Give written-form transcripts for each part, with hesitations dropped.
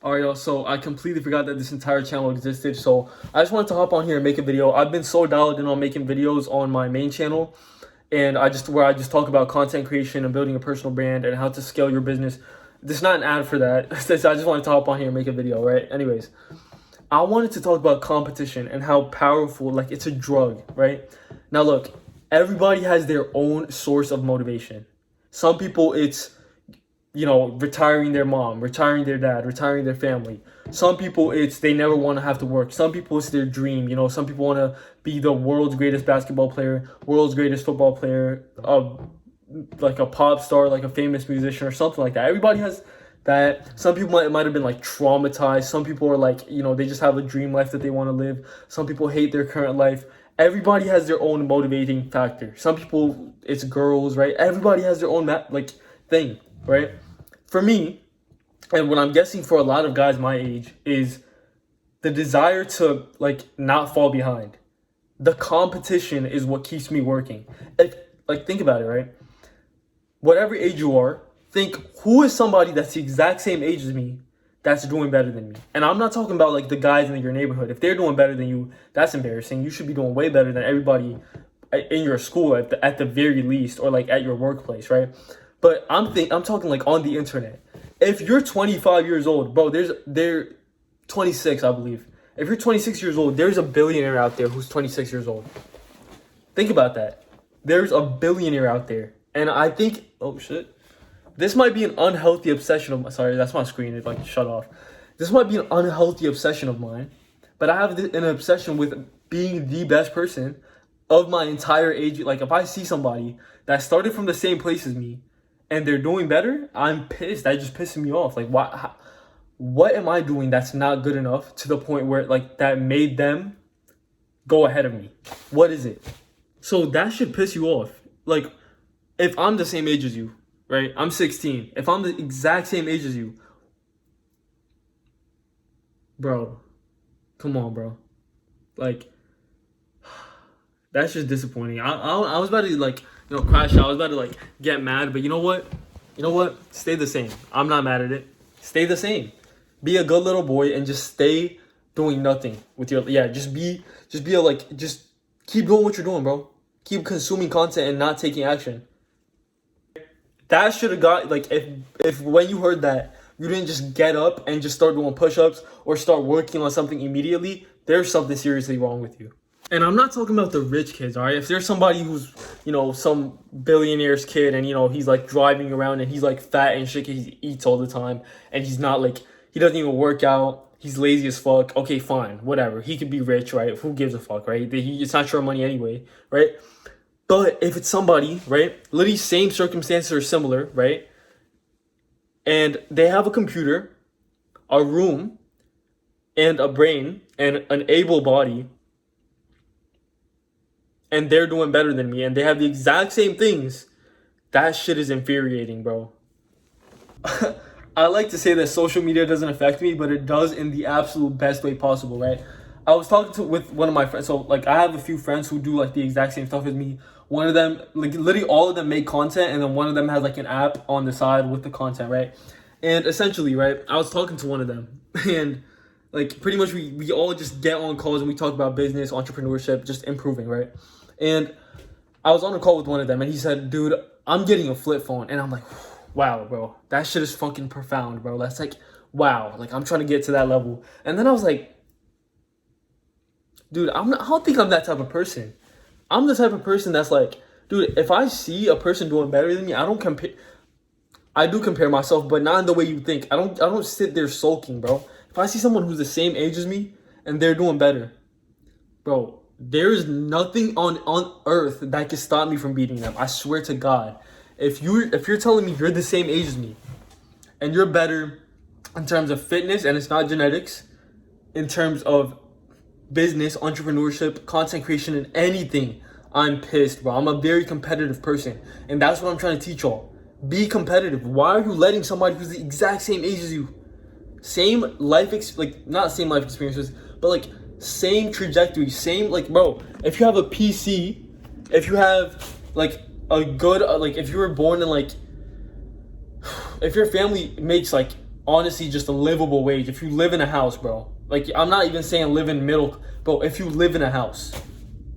Alright, y'all, so I completely forgot that this entire channel existed, so I just wanted to hop on here and make a video. I've been so dialed in on making videos on my main channel, and I just talk about content creation and building a personal brand and how to scale your business. This is not an ad for that. I just wanted to hop on here and make a video, right? Anyways, I wanted to talk about competition and how powerful, like, it's a drug, right? Now, look, everybody has their own source of motivation. Some people, it's retiring their mom, retiring their dad, retiring their family. Some people, it's they never want to have to work. Some people, it's their dream. Some people want to be the world's greatest basketball player, world's greatest football player, like a pop star, like a famous musician or something like that. Everybody has that. Some people might have been like traumatized. Some people are like, they just have a dream life that they want to live. Some people hate their current life. Everybody has their own motivating factor. Some people, it's girls, right? Everybody has their own thing, right? For me, and what I'm guessing for a lot of guys my age, is the desire to not fall behind. The competition is what keeps me working. Think about it, right? Whatever age you are, think who is somebody that's the exact same age as me that's doing better than me. And I'm not talking about like the guys in your neighborhood. If they're doing better than you, that's embarrassing. You should be doing way better than everybody in your school at the very least, or like at your workplace, right? But I'm talking like on the internet. If you're 25 years old, bro, they're 26, I believe. If you're 26 years old, there's a billionaire out there who's 26 years old. Think about that. There's a billionaire out there. And I think, oh shit, this might be an unhealthy obsession of mine. Sorry, that's my screen. It shut off. This might be an unhealthy obsession of mine. But I have an obsession with being the best person of my entire age. Like, if I see somebody that started from the same place as me, and they're doing better, I'm pissed. That just pissing me off. Like, what am I doing that's not good enough to the point where, that made them go ahead of me? What is it? So that should piss you off. Like, if I'm the same age as you, right? I'm 16. If I'm the exact same age as you, bro, come on, bro. Like, that's just disappointing. I was about to, crash out. I was about to, get mad. But you know what? Stay the same. I'm not mad at it. Stay the same. Be a good little boy and just stay doing nothing with your... Yeah, just keep doing what you're doing, bro. Keep consuming content and not taking action. That should have got... if when you heard that, you didn't just get up and just start doing push-ups or start working on something immediately, there's something seriously wrong with you. And I'm not talking about the rich kids, all right? If there's somebody who's, some billionaire's kid and, he's, driving around and he's, fat and shit, he eats all the time, and he's not, he doesn't even work out, he's lazy as fuck, okay, fine, whatever. He could be rich, right? Who gives a fuck, right? It's not your money anyway, right? But if it's somebody, right, literally same circumstances or similar, right, and they have a computer, a room, and a brain, and an able body, and they're doing better than me, and they have the exact same things, that shit is infuriating, bro. I like to say that social media doesn't affect me, but it does in the absolute best way possible, right? I was talking with one of my friends, so, I have a few friends who do, the exact same stuff as me. One of them, literally all of them make content, and then one of them has, an app on the side with the content, right? And essentially, right, I was talking to one of them, and, pretty much we all just get on calls and we talk about business, entrepreneurship, just improving, right? And I was on a call with one of them, and he said, dude, I'm getting a flip phone. And I'm like, wow, bro, that shit is fucking profound, bro. That's wow, I'm trying to get to that level. And then I was like, dude, I don't think I'm that type of person. I'm the type of person that's dude, if I see a person doing better than me, I don't compare. I do compare myself, but not in the way you think. I don't sit there sulking, bro. If I see someone who's the same age as me and they're doing better, bro, there is nothing on earth that can stop me from beating them. I swear to God. If you're telling me you're the same age as me and you're better in terms of fitness, and it's not genetics, in terms of business, entrepreneurship, content creation, and anything, I'm pissed, bro. I'm a very competitive person, and that's what I'm trying to teach y'all. Be competitive. Why are you letting somebody who's the exact same age as you, same life not same life experiences, but same trajectory, same, bro, if you have a PC, if you have a good, if you were born in if your family makes honestly just a livable wage. If you live in a house, bro, like I'm not even saying live in middle, bro, if you live in a house,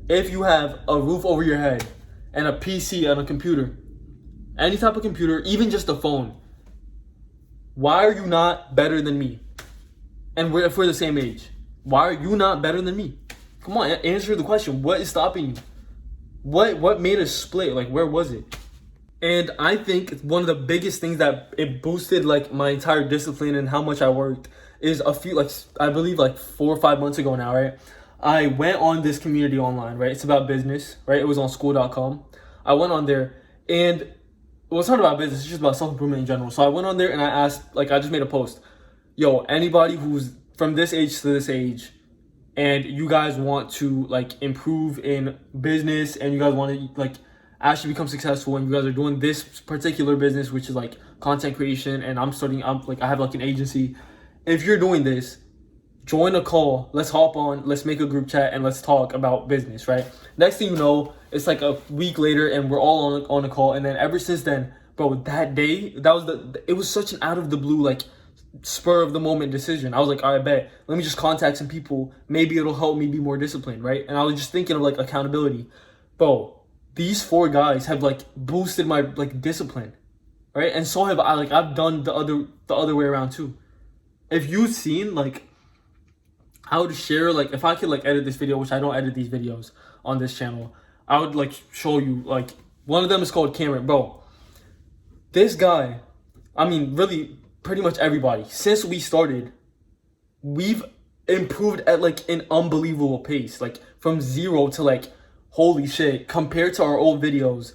if you have a roof over your head and a PC and a computer, any type of computer, even just a phone, why are you not better than me? And if we're the same age, why are you not better than me? Come on, answer the question. What is stopping you? What made us split? Like, where was it? And I think one of the biggest things that it boosted like my entire discipline and how much I worked is I believe like 4 or 5 months ago now, right? I went on this community online, right? It's about business, right? It was on school.com. I went on there and it's not about business, it's just about self-improvement in general. So I went on there and I asked, like, I just made a post. Yo, anybody who's from this age to this age and you guys want to like improve in business and you guys want to like actually become successful and you guys are doing this particular business, which is like content creation, and I have like an agency. If you're doing this, join a call, let's hop on, let's make a group chat and let's talk about business, right? Next thing you know, it's like a week later and we're all on a call. And then ever since then, bro, that day, it was such an out of the blue, like spur of the moment decision. I was like, all right, bet, let me just contact some people, maybe it'll help me be more disciplined, right? And I was just thinking of like accountability. Bro, these 4 guys have like boosted my like discipline, right? And so have I. Like, I've done the other way around too. If you've seen, like, I would share, like, if I could like edit this video, which I don't edit these videos on this channel, I would like show you, like, one of them is called Cameron. Bro, this guy, I mean, really pretty much everybody, since we started, we've improved at like an unbelievable pace, like from 0 to like, holy shit, compared to our old videos,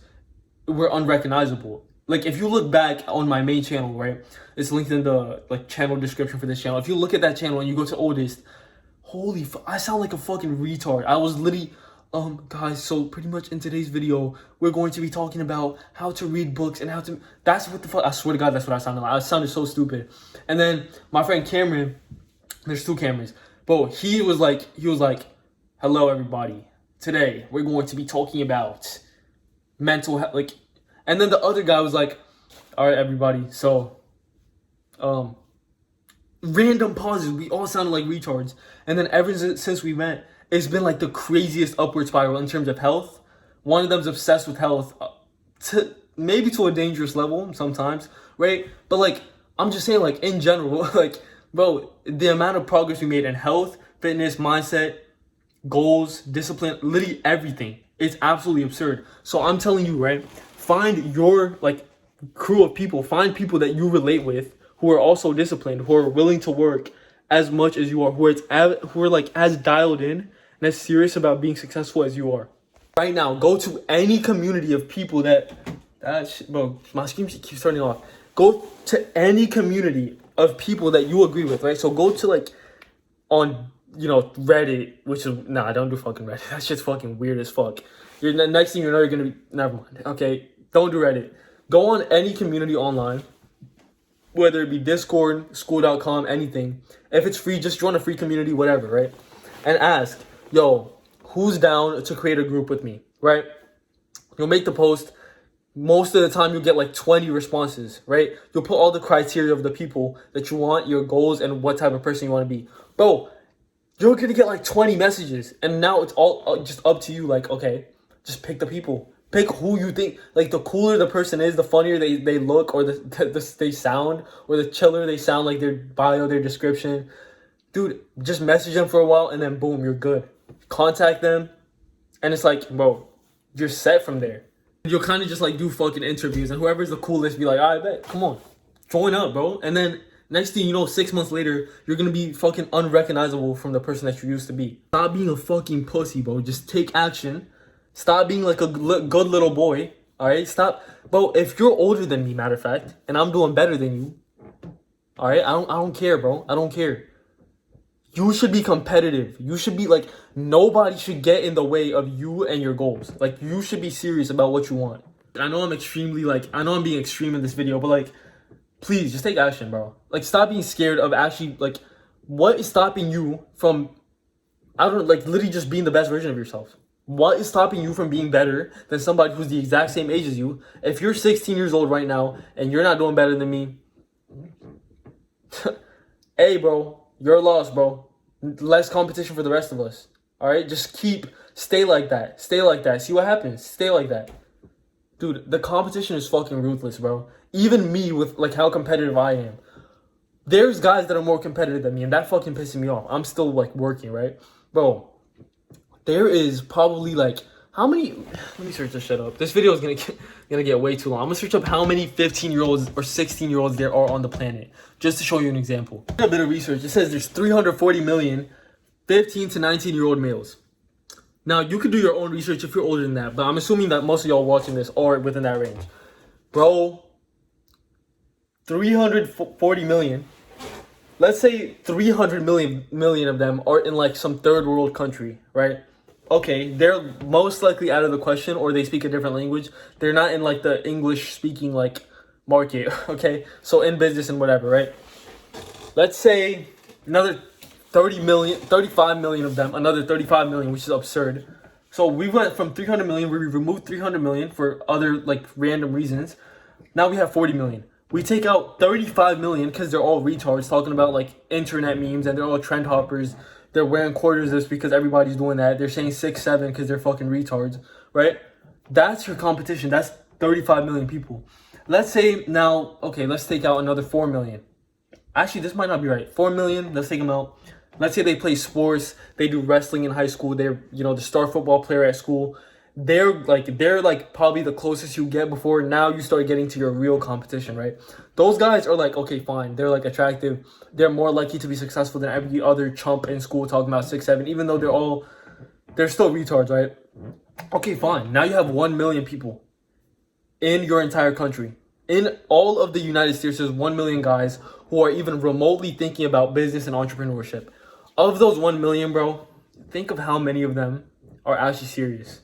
we're unrecognizable. Like, if you look back on my main channel, right, it's linked in the like channel description for this channel. If you look at that channel and you go to oldest, holy I sound like a fucking retard. I was literally guys, so pretty much in today's video we're going to be talking about how to read books and how to, that's what the fuck, I swear to God, that's what I sounded like. I sounded so stupid. And then my friend Cameron, there's 2 Camerons, bro, he was like, hello everybody, today we're going to be talking about mental health, like, and then the other guy was like, all right everybody, so random pauses, we all sounded like retards. And then ever since we met, it's been like the craziest upward spiral in terms of health. One of them's obsessed with health, maybe to a dangerous level sometimes, right? But like, I'm just saying, like, in general, like, bro, the amount of progress we made in health, fitness, mindset, goals, discipline, literally everything, it's absolutely absurd. So I'm telling you, right, find your like crew of people, find people that you relate with who are also disciplined, who are willing to work as much as you are, who are like as dialed in and as serious about being successful as you are. Right now, go to any community of people bro, my screen keeps turning off. Go to any community of people that you agree with, right? So go to like on, you know, Reddit, which is, nah, don't do fucking Reddit. That shit's fucking weird as fuck. The next thing you know, you're gonna be, never mind. Okay, don't do Reddit. Go on any community online, whether it be Discord, school.com, anything. If it's free, just join a free community, whatever, right? And ask, yo, who's down to create a group with me, right? You'll make the post. Most of the time, you'll get like 20 responses, right? You'll put all the criteria of the people that you want, your goals, and what type of person you want to be. Bro, you're going to get like 20 messages. And now it's all just up to you. Like, okay, just pick the people. Pick who you think, like, the cooler the person is, the funnier they look, or they sound, or the chiller they sound, like their bio, their description. Dude, just message them for a while and then boom, you're good. Contact them. And it's like, bro, you're set from there. You'll kind of just like do fucking interviews, and whoever's the coolest be like, all right, bet, come on, join up, bro. And then next thing you know, 6 months later, you're gonna be fucking unrecognizable from the person that you used to be. Stop being a fucking pussy, bro. Just take action. Stop being like a good little boy, all right? Stop, bro. If you're older than me, matter of fact, and I'm doing better than you, all right? I don't care, bro. I don't care. You should be competitive. You should be like, nobody should get in the way of you and your goals. Like, you should be serious about what you want. I know I'm being extreme in this video, but like, please just take action, bro. Like, stop being scared of actually, like, what is stopping you from, I don't know, like, literally just being the best version of yourself? What is stopping you from being better than somebody who's the exact same age as you? If you're 16 years old right now and you're not doing better than me, Hey, bro, you're lost, bro. Less competition for the rest of us. All right, just stay like that. Stay like that. See what happens. Stay like that. Dude, the competition is fucking ruthless, bro. Even me with like how competitive I am. There's guys that are more competitive than me, and that fucking pisses me off. I'm still like working, right? Bro, there is probably like how many, let me search this shit up. This video is gonna get way too long. I'm gonna search up how many 15-year-olds or 16-year-olds there are on the planet, just to show you an example. A bit of research. It says there's 340 million 15 to 19-year-old males. Now, you could do your own research if you're older than that, but I'm assuming that most of y'all watching this are within that range. Bro, 340 million. Let's say 300 million of them are in like some third world country, right? Okay, they're most likely out of the question, or they speak a different language. They're not in like the English speaking like market, okay? So in business and whatever, right? Let's say another 35 million of them, another 35 million, which is absurd. So we went from 300 million, we removed 300 million for other like random reasons. Now we have 40 million. We take out 35 million because they're all retards talking about like internet memes, and they're all trend hoppers. They're wearing quarters just because everybody's doing that. They're saying 6'7" because they're fucking retards, right? That's your competition. That's 35 million people. Let's say now, okay, let's take out another 4 million. Actually, this might not be right. 4 million, let's take them out. Let's say they play sports, they do wrestling in high school, they're, the star football player at school. They're like probably the closest you get before now you start getting to your real competition, right? Those guys are like, okay, fine. They're like attractive. They're more likely to be successful than every other chump in school talking about 6'7", even though they're still retards, right? Okay, fine. Now you have 1 million people in your entire country. In all of the United States, there's 1 million guys who are even remotely thinking about business and entrepreneurship. Of those 1 million, bro, think of how many of them are actually serious.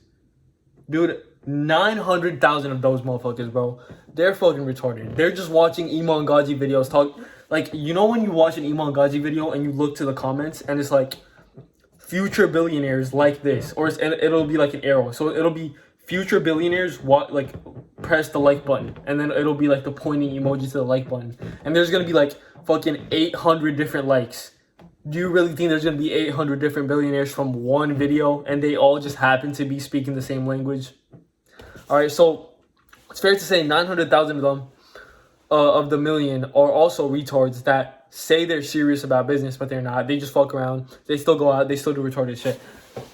Dude, 900,000 of those motherfuckers, bro, they're fucking retarded. They're just watching Iman Gaji videos talk. Like, when you watch an Iman Gaji video and you look to the comments and it's like, future billionaires like this, or it'll be like an arrow. So it'll be future billionaires, press the like button, and then it'll be like the pointing emoji to the like button. And there's gonna be like fucking 800 different likes. Do you really think there's gonna be 800 different billionaires from one video and they all just happen to be speaking the same language? All right, so it's fair to say 900,000 of them, of the million, are also retards that say they're serious about business, but they're not. They just fuck around. They still go out. They still do retarded shit.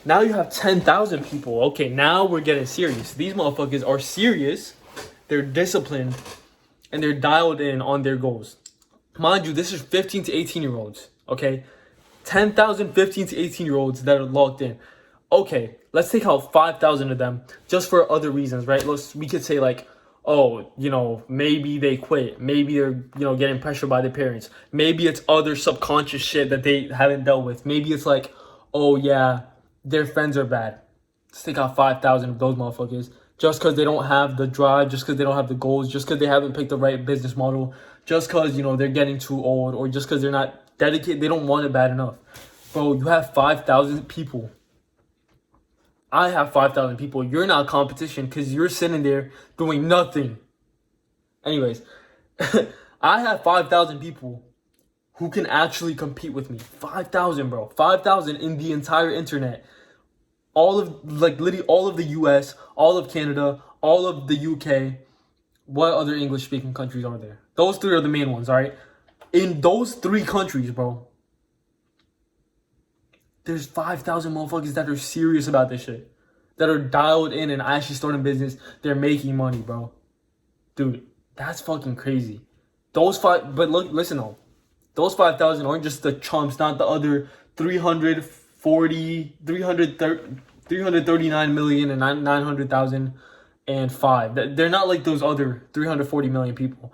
Now you have 10,000 people. Okay, now we're getting serious. These motherfuckers are serious. They're disciplined, and they're dialed in on their goals. Mind you, this is 15 to 18-year-olds, okay? 10,000 15 to 18-year-olds that are locked in. Okay, let's take out 5,000 of them just for other reasons, right? We could say like, oh, maybe they quit. Maybe they're, getting pressured by their parents. Maybe it's other subconscious shit that they haven't dealt with. Maybe it's like, oh yeah, their friends are bad. Let's take out 5,000 of those motherfuckers just because they don't have the drive, just because they don't have the goals, just because they haven't picked the right business model, just because, they're getting too old, or just because they're not dedicated, they don't want it bad enough. Bro, you have 5,000 people. I have 5,000 people. You're not competition because you're sitting there doing nothing. Anyways, I have 5,000 people who can actually compete with me. 5,000, bro. 5,000 in the entire internet. Literally all of the US, all of Canada, all of the UK. What other English-speaking countries are there? Those three are the main ones, all right? In those three countries, bro, there's 5,000 motherfuckers that are serious about this shit. That are dialed in and actually starting business. They're making money, bro. Dude, that's fucking crazy. Listen though. Those 5,000 aren't just the chumps, not the other 339 million and 900,005. They're not like those other 340 million people.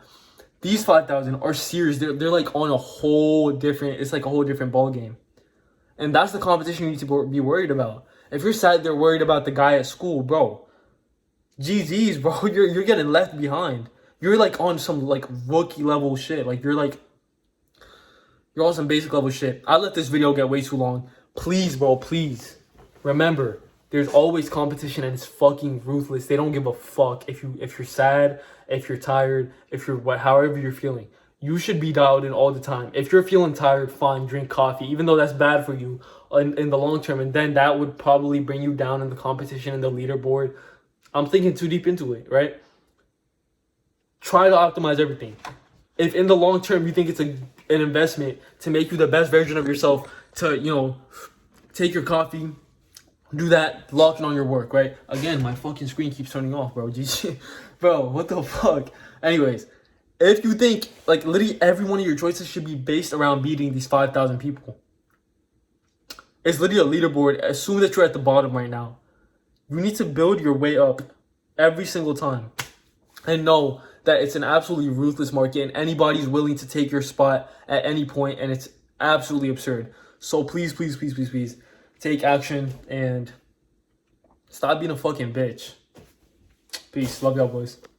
These 5,000 are serious. They're like on a whole different, it's like a whole different ball game. And that's the competition you need to be worried about. If you're sat there worried about the guy at school, bro, GG's, bro, you're getting left behind. You're like on some like rookie level shit. Like you're on some basic level shit. I let this video get way too long. Please, bro, please. Remember, there's always competition and it's fucking ruthless. They don't give a fuck if you're sad, if you're tired, if you're however you're feeling. you should be dialed in all the time. If you're feeling tired, fine, drink coffee, even though that's bad for you in the long term. And then that would probably bring you down in the competition and the leaderboard. I'm thinking too deep into it, right? Try to optimize everything. If in the long term you think it's an investment to make you the best version of yourself, to, you know, take your coffee, do that, lock in on your work, right? Again, my fucking screen keeps turning off, bro. GG. Bro, what the fuck? Anyways, if you think, like, literally every one of your choices should be based around beating these 5,000 people. It's literally a leaderboard. Assume that you're at the bottom right now. You need to build your way up every single time. And know that it's an absolutely ruthless market and anybody's willing to take your spot at any point, and it's absolutely absurd. So please, please, please, please, please take action and stop being a fucking bitch. Peace. Love y'all, boys.